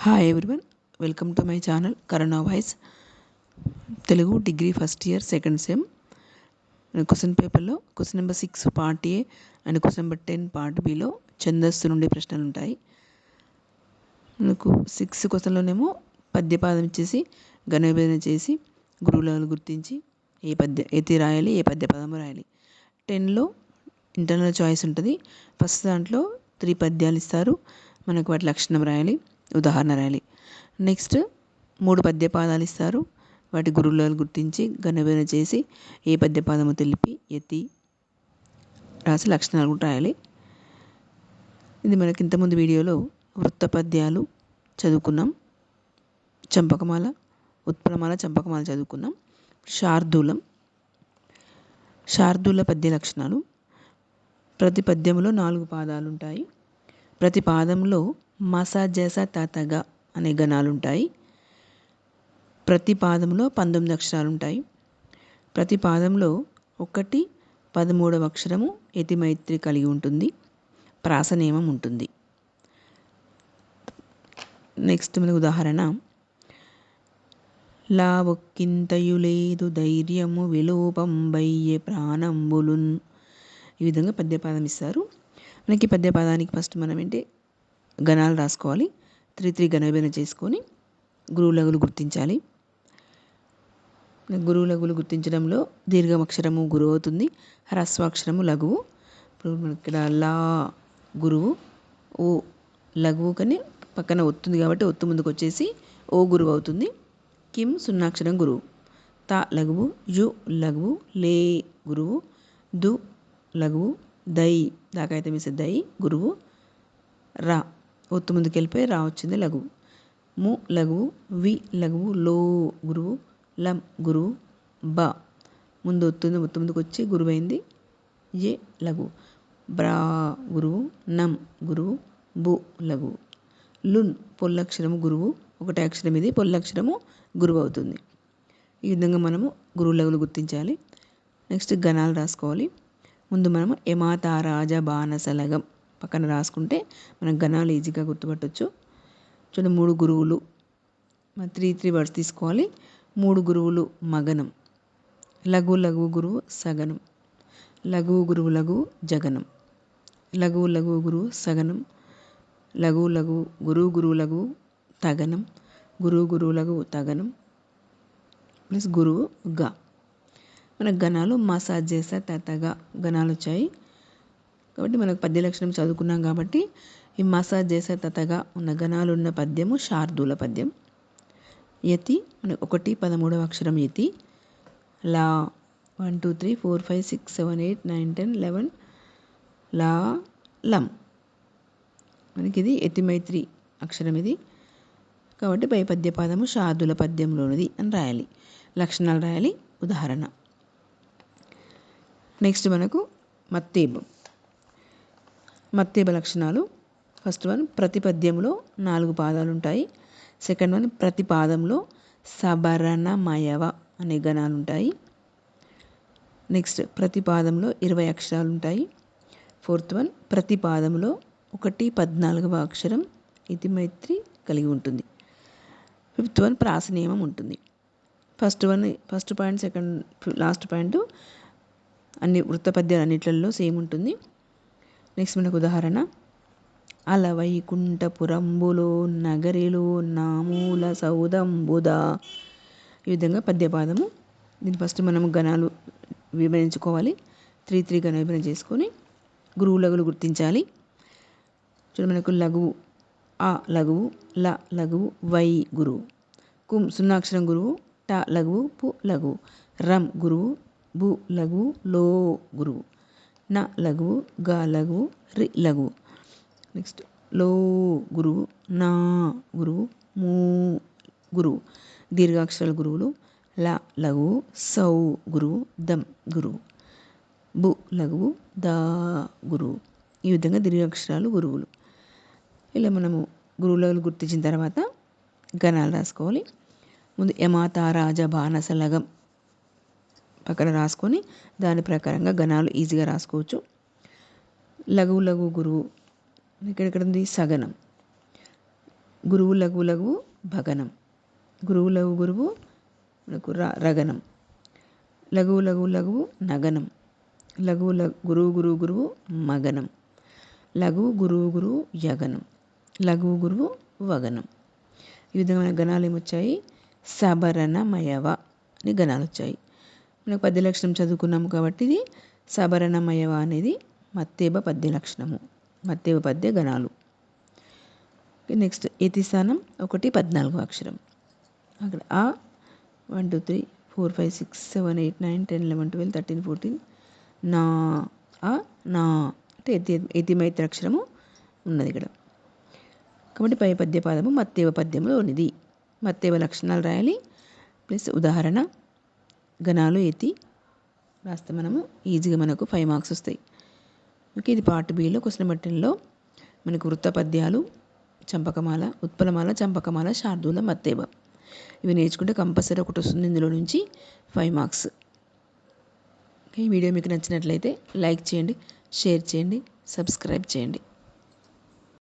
Hi everyone, welcome to my channel corona voice Telugu degree first year second sem. Question పేపర్లో question number 6 part A and question number 10 part బిలో ఛందస్సు నుండి ప్రశ్నలు ఉంటాయి. మనకు 6 క్వశ్చన్లోనేమో పద్యపాదం ఇచ్చేసి ఘన విభజన చేసి గురువులను గుర్తించి ఎతి రాయాలి, ఏ పద్యపదము రాయాలి. 10లో ఇంటర్నల్ చాయిస్ ఉంటుంది. ఫస్ట్ దాంట్లో 3 పద్యాలు ఇస్తారు, మనకు వాటి లక్షణం రాయాలి, ఉదాహరణ రాయాలి. నెక్స్ట్ 3 పద్యపాదాలు ఇస్తారు, వాటి గురువులను గుర్తించి ఘనవిభజన చేసి ఏ పద్యపాదము తెలిపి ఎత్తి రాసి లక్షణాలు కూడా రాయాలి. ఇది మనకి ఇంతకుముందు వీడియోలో వృత్త పద్యాలు చదువుకున్నాం, చంపకమాల, ఉత్పలమాల, చంపకమాల చదువుకున్నాం. శార్దూల పద్య లక్షణాలు. ప్రతి పద్యంలో 4 పాదాలు ఉంటాయి. ప్రతి పాదంలో మస జస తతగ అనే గణాలు ఉంటాయి. ప్రతి పాదంలో 19 అక్షరాలు ఉంటాయి. ప్రతి పాదంలో 13వ అక్షరము యతిమైత్రి కలిగి ఉంటుంది. ప్రాస నియమం ఉంటుంది. నెక్స్ట్ మన ఉదాహరణ, లా ఒక్కింతయు లేదు ధైర్యము విలోపంబయ్యే ప్రాణంబులున్. ఈ విధంగా పద్యపాదం ఇస్తారు. మనకి పద్యపాదానికి ఫస్ట్ మనం గణాలు రాసుకోవాలి. 3 ఘన విభజన చేసుకొని గురువులగులు గుర్తించాలి. గురువులగులు గుర్తించడంలో దీర్ఘమక్షరము గురువు అవుతుంది, హ్రస్వాక్షరము లఘువు. ఇప్పుడు మనకి ఇక్కడ లా గురువు, ఓ లఘువు, కానీ పక్కన ఒత్తుంది కాబట్టి ఒత్తు ముందుకు వచ్చేసి ఓ గురువు అవుతుంది. కిం సున్నాక్షరం గురువు, తా లఘువు, యు లఘువు, లే గురువు, దు లఘువు, దై దాకైతే మిస్ దై గురువు, రా ఒత్తు ముందుకు వెళ్ళిపోయి రా వచ్చింది లఘువు, ము లఘువు, వి లఘువు, లో గురువు, లం గురువు, బ ముందు ఒత్తుంది, ఒత్తు ముందుకు వచ్చి గురువు అయింది, ఏ లఘువు, బ్రా గురువు, నం గురువు, బు లఘువు, లున్ పొల్లక్షరము గురువు, ఒకటే అక్షరం ఇది, పొల్లక్షరము గురువు అవుతుంది. ఈ విధంగా మనము గురువు లఘువులు గుర్తించాలి. నెక్స్ట్ గణాలు రాసుకోవాలి. ముందు మనము యమాత రాజ బాణసలగం పక్కన రాసుకుంటే మనం గణాలు ఈజీగా గుర్తుపట్టవచ్చు. చూడండి, 3 గురువులు, 3 వర్డ్స్ తీసుకోవాలి. 3 గురువులు మగనం, లఘువు లఘువు గురువు సగనం, లఘువు గురువు లఘువు జగనం, లఘువు లఘువు గురువు సగనం, లఘువు లఘువు గురువు గురువు లఘువు తగనం, గురువు గురువు లఘువు తగనం ప్లస్ గురువు గా. మన గణాలు మస జస తతగా గణాలు వచ్చాయి కాబట్టి మనకు పద్య లక్షణం చదువుకున్నాం కాబట్టి ఈ మస జస తతగా ఉన్న గణాలు ఉన్న పద్యము శార్దూల పద్యం. యతి మనకు 13వ అక్షరం యతి. లా 1 2 3 4 5 6 7 8 9 10 11 లా లం. మనకి ఇది యతిమైత్రి అక్షరం ఇది కాబట్టి పై పద్యపాదము శార్దూల పద్యంలోనిది అని రాయాలి, లక్షణాలు రాయాలి, ఉదాహరణ. నెక్స్ట్ మనకు మత్తేబ లక్షణాలు. ఫస్ట్ వన్, ప్రతి పద్యంలో 4 పాదాలు ఉంటాయి. సెకండ్ వన్, ప్రతి పాదంలో సబరణమయవ అనే గణాలు ఉంటాయి. నెక్స్ట్ ప్రతి పాదంలో 20 అక్షరాలు ఉంటాయి. ఫోర్త్ వన్, ప్రతి పాదంలో 14వ అక్షరం యతిమైత్రి కలిగి ఉంటుంది. ఫిఫ్త్ వన్, ప్రాస నియమం ఉంటుంది. First point, second last point అన్ని వృత్త పద్యాలు అన్నిట్లలో సేమ్ ఉంటుంది. నెక్స్ట్ మనకు ఉదాహరణ, అలవైకుంఠపురంబులో నగరిలో నామూల సౌదంబుదా. ఈ విధంగా పద్యపాదము. దీన్ని ఫస్ట్ మనము గణాలు విభజించుకోవాలి. 3 ఘన విభజన చేసుకొని గురువు లఘువులు గుర్తించాలి. చూడ మనకు లఘువు ఆ లఘువు, ల లఘువు, వై గురువు, కుం సున్నాక్షరం గురువు, ట లఘువు, పు లఘువు, రం గురువు, బు లఘువు, లో గురువు, న లఘువు, గ లఘువు, రి లఘువు. నెక్స్ట్ లో గురువు, నా గురువు, మూ గురువు, దీర్ఘాక్షరాల గురువులు, ల లఘువు, సౌ గురువు, దం గురువు, బు లఘువు, దా గురువు. ఈ విధంగా దీర్ఘాక్షరాలు గురువులు. ఇలా మనము గురువులను గుర్తించిన తర్వాత గణాలు రాసుకోవాలి. ముందు యమాత రాజ బాణసలగం పక్కన రాసుకొని దాని ప్రకారంగా గణాలు ఈజీగా రాసుకోవచ్చు. లఘువు లఘువు గురువు ఇక్కడ ఉంది సగనం, గురువు లఘువు లఘువు భగనం. గురువు లఘువు గురువు మనకు రగనం. లఘువు లఘువు లఘువు నగనం. లఘువు గురువు గురువు గురువు మగనం. లఘువు గురువు గురువు యగనం. లఘువు గురువు వగనం. ఈ విధమైన గణాలు ఏమొచ్చాయి? సబరణమయవ అని గణాలు వచ్చాయి. మనకు పద్య లక్షణం చదువుకున్నాము కాబట్టి ఇది సబరణమయవ అనేది మత్తేబ పద్య లక్షణము, మత్తేబ పద్య గణాలు. నెక్స్ట్ యతి స్థానం 1 14వ అక్షరం. అక్కడ ఆ 1 2 3 4 5 6 7 8 9 10 11 12 13 14 నా ఆ నా అంటే యతి మైత్ర అక్షరము ఉన్నది ఇక్కడ. కాబట్టి పై పద్య పాదము మత్తేవ పద్యంలో ఉన్నది. మత్తేవ లక్షణాలు రాయాలి ప్లస్ ఉదాహరణ గణాలు యతి రాస్తే మనము ఈజీగా మనకు 5 మార్క్స్ వస్తాయి. ఓకే, ఇది పార్ట్ బిలో క్వశ్చన్ నెంబర్ 10లో మనకు వృత్త పద్యాలు, చంపకమాల, ఉత్పలమాల, చంపకమాల, శార్దూల, మత్తేవ ఇవి నేర్చుకుంటే కంపల్సరీ ఒకటి వస్తుంది ఇందులో నుంచి 5 మార్క్స్. ఈ వీడియో మీకు నచ్చినట్లయితే లైక్ చేయండి, షేర్ చేయండి, సబ్స్క్రైబ్ చేయండి.